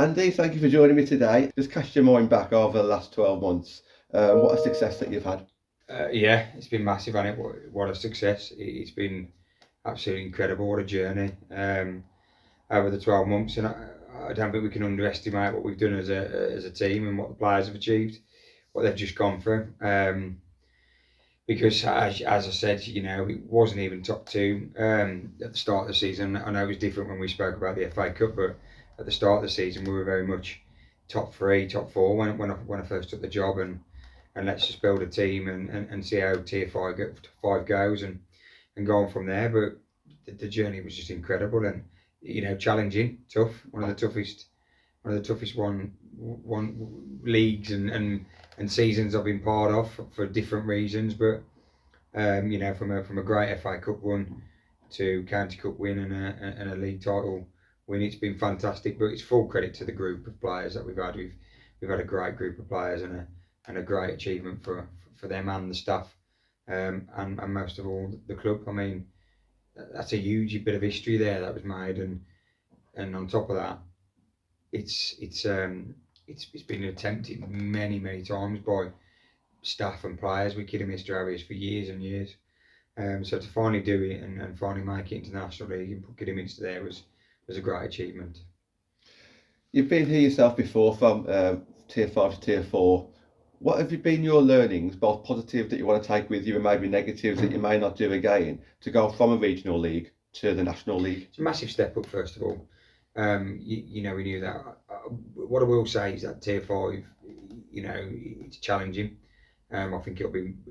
Andy, thank you for joining me today. Just cast your mind back over the last 12 months. What a success that you've had. Yeah, it's been massive, hasn't it? What a success. It's been absolutely incredible. What a journey over the 12 months. And I don't think we can underestimate what we've done as a team and what the players have achieved, what they've just gone through. Because as I said, it wasn't even top two at the start of the season. I know it was different when we spoke about the FA Cup, but at the start of the season we were very much top three, top four when I first took the job, and let's just build a team and see how tier five goes and go on from there. But the journey was just incredible and challenging, tough. One of the toughest one leagues and seasons I've been part of for different reasons. But from a great FA Cup win to County Cup win and a league title win, it's been fantastic. But it's full credit to the group of players that we've had. We've had a great group of players and a great achievement for them and the staff, and most of all the club. I mean, that's a huge bit of history there that was made, and on top of that, it's been attempted many times by staff and players with Kidderminster Harriers for years and years. So to finally do it and finally make it into the National League and put Kidderminster there was a great achievement. You've been here yourself before, from tier 5 to tier 4. What have been your learnings, both positive that you want to take with you and maybe negatives that you may not do again, to go from a regional league to the National League? It's a massive step up, first of all. We knew that. What I will say is that tier 5, it's challenging. I think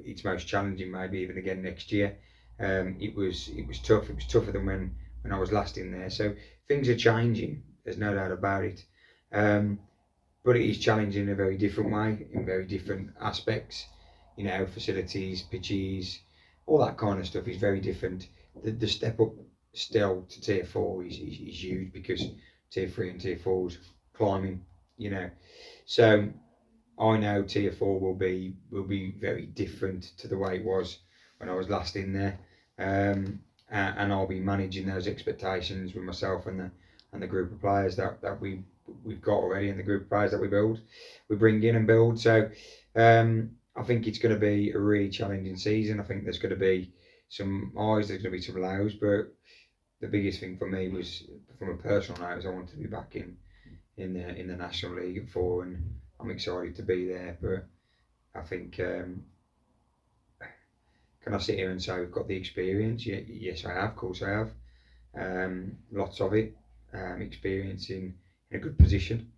it's most challenging maybe even again next year. It was tough. It was tougher than when I was last in there. So things are changing. There's no doubt about it. But it is challenging in a very different way, in very different aspects. Facilities, pitches, all that kind of stuff is very different. The step up still to tier 4 is huge, because tier 3 and tier 4's climbing. So I know tier 4 will be very different to the way it was when I was last in there, and I'll be managing those expectations with myself and the group of players that we've got already, and the group of players that we bring in and build. So I think it's going to be a really challenging season. I think there's going to be some highs, there's going to be some lows, but the biggest thing for me was, from a personal note, is I want to be back in the National League at 4, and I'm excited to be there. But I think, can I sit here and say we've got the experience? Yes, I have. Of course, I have. Lots of it. Experience in a good position.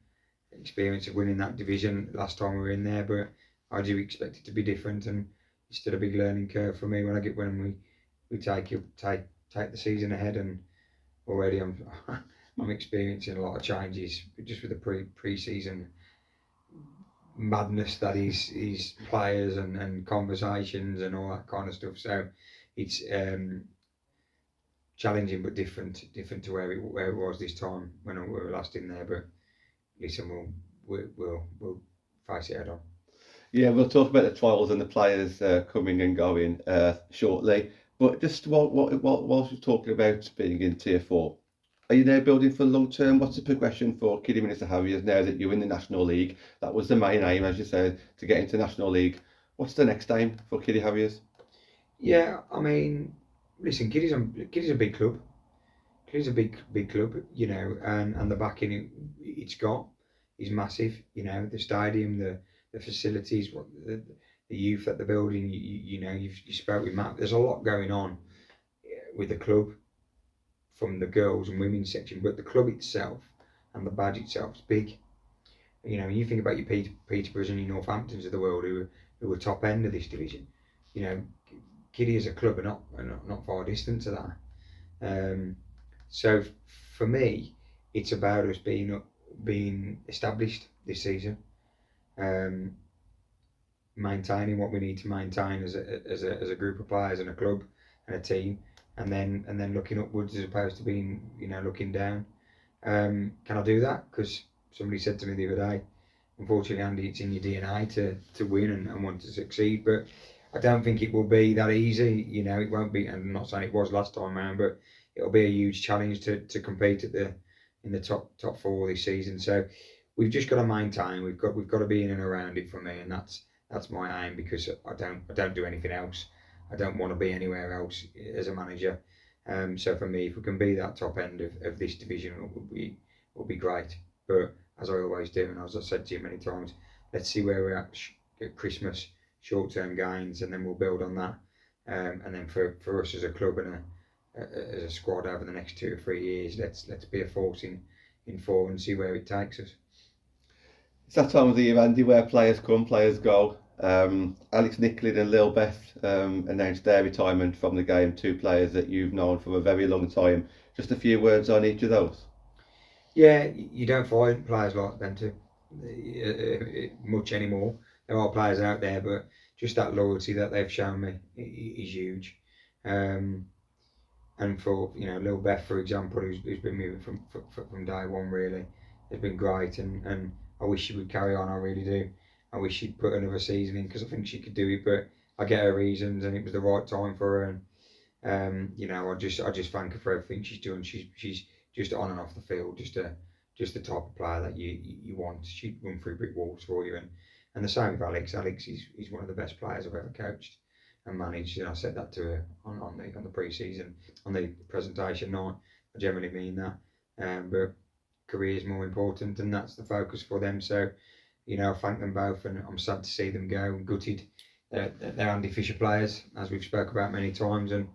Experience of winning that division last time we were in there. But I do expect it to be different, and it's still a big learning curve for me when we take the season ahead. And already I'm experiencing a lot of changes just with the pre-season madness that is players and conversations and all that kind of stuff. So it's challenging but different to where it was this time when we were last in there. But listen, we'll face it head on. Yeah, we'll talk about the trials and the players coming and going shortly. But just whilst we're talking about being in tier 4, are you now building for the long term? What's the progression for Kidderminster Harriers now that you're in the National League? That was the main aim, as you said, to get into National League. What's the next aim for Kiddy Harriers? Yeah, I mean, listen, Kiddy's a big club. Kiddy's a big club, and the backing it's got is massive. The stadium, the facilities, the youth that they're building. You spoke with Matt. There's a lot going on with the club, from the girls and women's section, but the club itself and the badge itself is big. You think about your Peterboroughs and your Northamptons of the world who are top end of this division. Kiddy as a club are not far distant to that. So for me, it's about us being established this season, maintaining what we need to maintain as a group of players and a club and a team. And then looking upwards as opposed to being, looking down. Can I do that? Because somebody said to me the other day, unfortunately, Andy, it's in your DNA to win and want to succeed. But I don't think it will be that easy. It won't be. And I'm not saying it was last time around, but it'll be a huge challenge to compete at the the top four this season. So we've just got to maintain. We've got to be in and around it for me, and that's my aim, because I don't do anything else. I don't want to be anywhere else as a manager. So for me, if we can be that top end of this division, it will be great. But as I always do, and as I said to you many times, let's see where we're at Christmas, short-term gains, and then we'll build on that. And then for us as a club and as a squad over the next 2 or 3 years, let's be a force in four and see where it takes us. It's that time of the year, Andy, where players come, players go. Alex Nicklin and Lil Beth announced their retirement from the game. 2 players that you've known for a very long time. Just a few words on each of those. Yeah, you don't find players like them too much anymore. There are players out there, but just that loyalty that they've shown me is huge. And for Lil Beth, for example, who's been moving from day one, really, has been great. And I wish she would carry on. I really do. I wish she'd put another season in, because I think she could do it. But I get her reasons, and it was the right time for her. And I just thank her for everything she's doing. She's just on and off the field, just the type of player that you want. She'd run through brick walls for you. And the same with Alex. Alex is one of the best players I've ever coached and managed. And I said that to her on the pre-season, on the presentation night. I generally mean that. But career is more important, and that's the focus for them. So, I thank them both, and I'm sad to see them go. I'm gutted. They're Andy Fisher players, as we've spoke about many times, and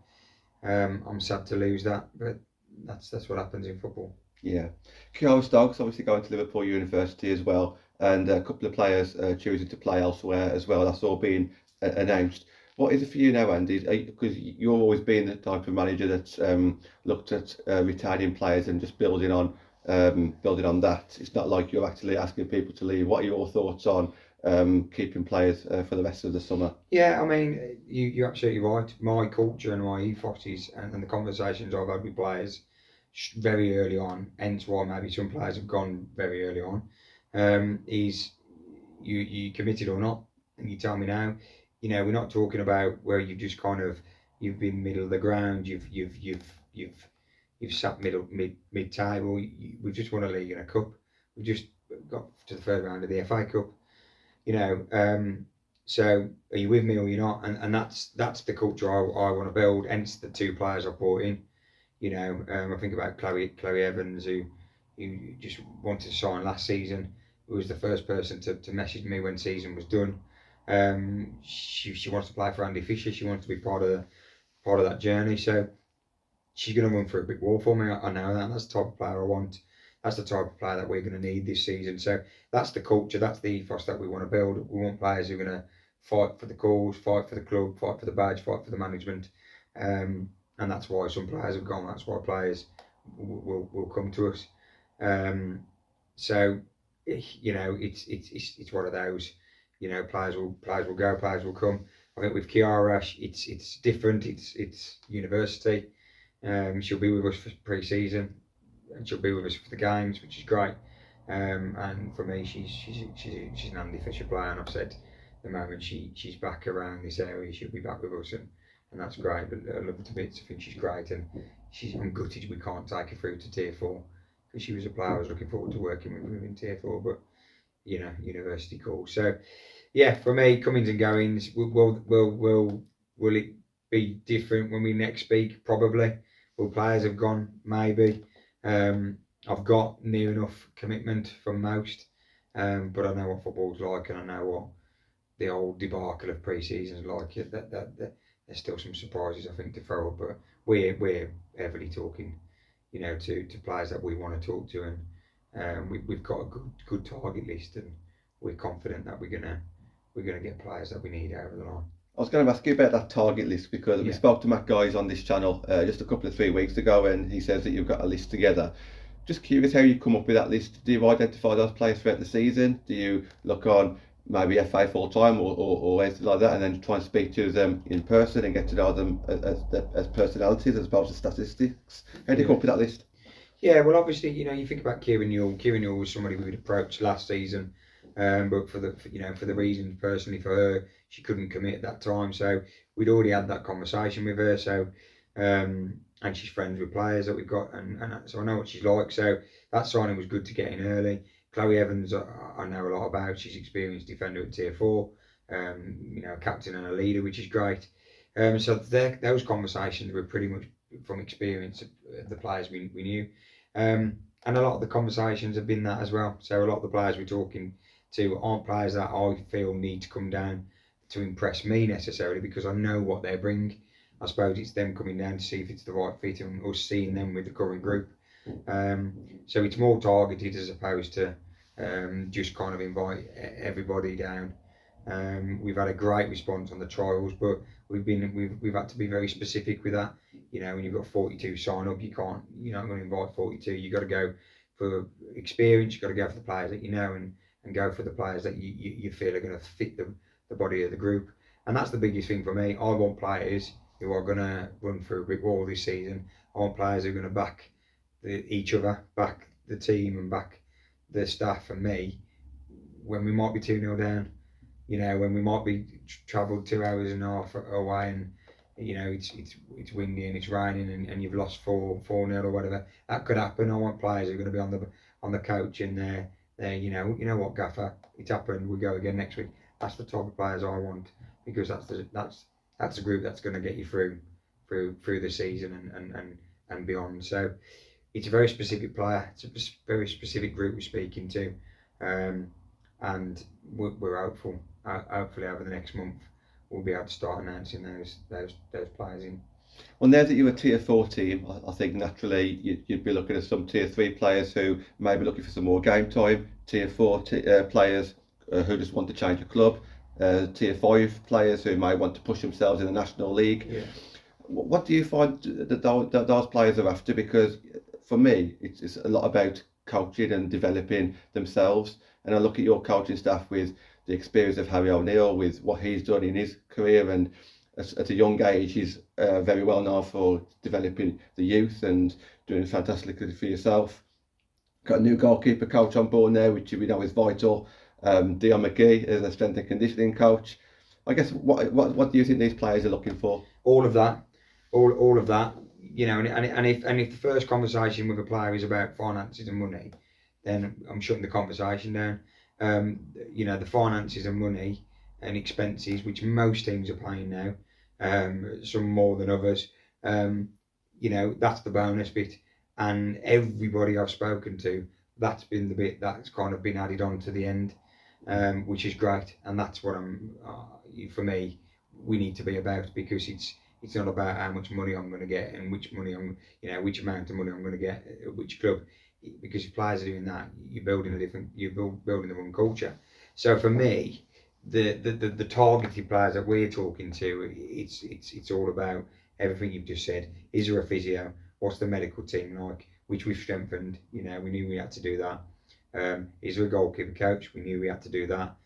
I'm sad to lose that. But that's what happens in football. Yeah. Kiara Stokes obviously going to Liverpool University as well, and a couple of players choosing to play elsewhere as well. That's all been announced. What is it for you now, Andy? Because you've always been the type of manager that's looked at retaining players and just building on that. It's not like you're actually asking people to leave. What are your thoughts on keeping players for the rest of the summer? Yeah, I mean, you're absolutely right. My culture and my ethos is, and the conversations I've had with players very early on, hence why maybe some players have gone very early on, is you committed or not, and you tell me now. We're not talking about where you've just you've been middle of the ground, you've sat mid table. We just won a league and a cup. We just got to the third round of the FA Cup. So are you with me or you're not? And that's the culture I want to build. Hence the 2 players I brought in. I think about Chloe Evans, who just wanted to sign last season, who was the first person to message me when season was done. She wants to play for Andy Fisher. She wants to be part of that journey. So she's going to run through a big wall for me. I know that. That's the type of player I want. That's the type of player that we're going to need this season. So that's the culture. That's the ethos that we want to build. We want players who are going to fight for the cause, fight for the club, fight for the badge, fight for the management. And that's why some players have gone. That's why players will come to us. So it's one of those. Players will go, players will come. I think with Kiara, it's different. It's university. She'll be with us for pre-season, and she'll be with us for the games, which is great. And for me, she's an Andy Fisher player, and I've said the moment she's back around this area, she'll be back with us, and that's great. But I love her to bits. I think she's great, and I'm gutted we can't take her through to Tier 4, because she was a player I was looking forward to working with in Tier 4, but university call. So yeah, for me, comings and goings. Will it be different when we next speak? Probably. Will players have gone? Maybe. I've got near enough commitment from most, but I know what football's like, and I know what the old debacle of pre-season is like. There's still some surprises, I think, to throw up, but we're heavily talking, to players that we want to talk to, and we've got a good target list, and we're confident that we're gonna get players that we need over the line. I was going to ask you about that target list, because we spoke to Matt Guys on this channel just a couple of 3 weeks ago, and he says that you've got a list together. Just curious how you come up with that list. Do you identify those players throughout the season? Do you look on maybe FA full time or anything like that, and then try and speak to them in person and get to know them as personalities as opposed to statistics? How do you come up with that list? Yeah, well, obviously, you think about Kieran Newell. Kieran Newell was somebody we would approach last season, but for the reason personally for her, she couldn't commit at that time. So we'd already had that conversation with her. So and she's friends with players that we've got, and so I know what she's like. So that signing was good to get in early. Chloe Evans, I know a lot about. She's experienced defender at Tier 4, captain and a leader, which is great. So those conversations were pretty much from experience of the players we knew. And a lot of the conversations have been that as well. So a lot of the players we're talking to aren't players that I feel need to come down to impress me necessarily, because I know what they bring. I suppose it's them coming down to see if it's the right fit and us seeing them with the current group. So it's more targeted as opposed to just kind of invite everybody down. We've had a great response on the trials, but we've had to be very specific with that. When you've got 42 sign up, you're not going to invite 42. You've got to go for experience. You've got to go for the players that you know, and go for the players that you feel are going to fit the body of the group. And that's the biggest thing for me. I want players who are going to run through a brick wall this season. I want players who are going to back each other, back the team, and back the staff and me when we might be 2-0 down. When we might be travelled 2 hours and a half away, and it's windy and it's raining, and you've lost 4-0 or whatever. That could happen. I want players who are going to be on the coach, and they're you know what, Gaffer, it's happened. We go again next week. That's the type of players I want, because that's the group that's going to get you through the season and beyond. So it's a very specific player. It's a very specific group we're speaking to, and we're hopeful. Hopefully over the next month we'll be able to start announcing those players in. Well, now that you're a Tier 4 team, I think naturally you'd be looking at some Tier 3 players who may be looking for some more game time, Tier 4 players who just want to change a club, Tier 5 players who may want to push themselves in the National League. Yeah. What do you find that those players are after? Because for me, it's a lot about coaching and developing themselves. And I look at your coaching staff with the experience of Harry O'Neill, with what he's done in his career, and at a young age he's very well known for developing the youth and doing fantastically for yourself. Got a new goalkeeper coach on board now, which we know is vital. Dion McGee is a strength and conditioning coach. I guess what do you think these players are looking for? All of that. And if the first conversation with a player is about finances and money, then I'm shutting the conversation down. The finances and money and expenses, which most teams are paying now, some more than others. That's the bonus bit, and everybody I've spoken to, that's been the bit that's kind of been added on to the end, which is great, and that's what for me, we need to be about, because it's not about how much money I'm going to get and which amount of money I'm going to get at which club. Because if players are doing that, you're building the wrong culture. So for me, the targeted players that we're talking to, it's all about everything you've just said. Is there a physio? What's the medical team like? Which we've strengthened. We knew we had to do that. Is there a goalkeeper coach? We knew we had to do that.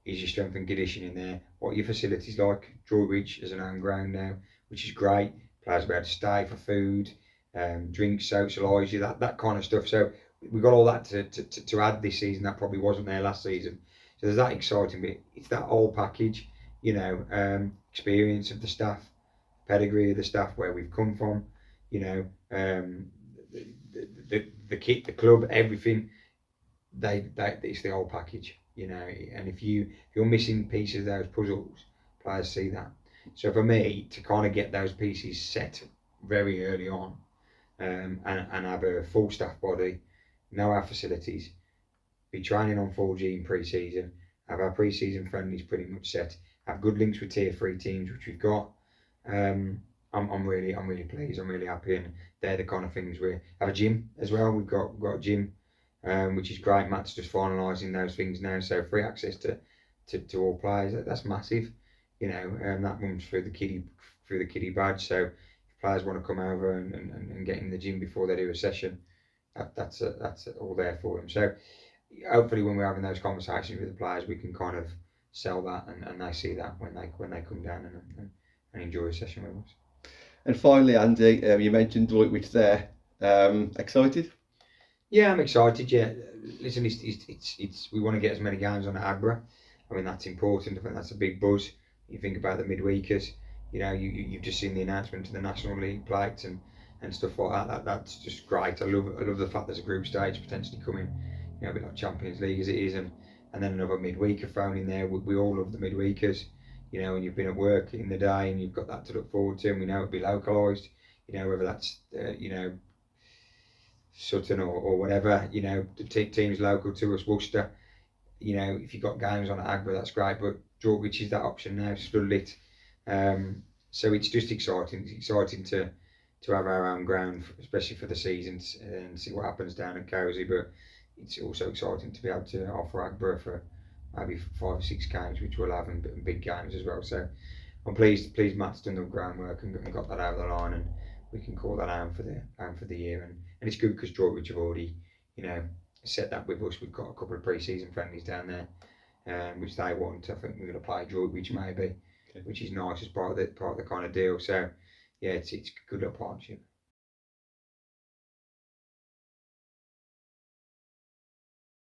Is your strength and conditioning there? What are your facilities like? Drawbridge is an own ground now, which is great. Players will be able to stay for food. Drink, socialise you, that kind of stuff. So we've got all that to add this season that probably wasn't there last season. So there's that exciting bit. It's that whole package, experience of the staff, pedigree of the staff, where we've come from, the kit, the club, everything. It's the whole package, And if you're missing pieces of those puzzles, players see that. So for me, to kind of get those pieces set very early on. And have a full staff body, know our facilities, be training on 4G in pre-season, have our pre-season friendlies pretty much set, have good links with Tier 3 teams, which we've got. I'm really pleased. I'm really happy, and they're the kind of things we have. A gym as well. We've got a gym, which is great. Matt's just finalising those things now, so free access to all players. That's massive, and that runs through the kiddie badge. So players want to come over and get in the gym before they do a session, that's all there for them. So hopefully when we're having those conversations with the players, we can kind of sell that, and they see that when they come down and enjoy a session with us. And finally, Andy, you mentioned Droitwich there. Excited? Yeah, I'm excited. Yeah, listen, it's we want to get as many games on at Agbra. I mean, that's important. I think that's a big buzz. You think about the midweekers. you know, you've just seen the announcement to the National League plates and stuff like that. That's just great. I love the fact there's a group stage potentially coming, you know, a bit like Champions League as it is, and then another midweeker thrown in there. We all love the midweekers, you know, and you've been at work in the day and you've got that to look forward to, and we know it'll be localised, you know, whether that's, you know, Sutton or whatever, you know, the teams local to us, Worcester, you know, if you've got games on at Agba, that's great, but Droitwich is that option now, floodlit. So it's just exciting. It's exciting to have our own ground, especially for the seasons, and see what happens down at Cowsey, but it's also exciting to be able to offer Agba for maybe 5 or 6 games, which we'll have, and big games as well. So I'm pleased Matt's done the groundwork and got that over the line, and we can call that out for the year. And it's good because Droitwich have already, you know, set that with us. We've got a couple of pre-season friendlies down there, which they want. I think we're going to play Droitwich maybe, which is nice as part of the kind of deal. So yeah, it's a good little partnership.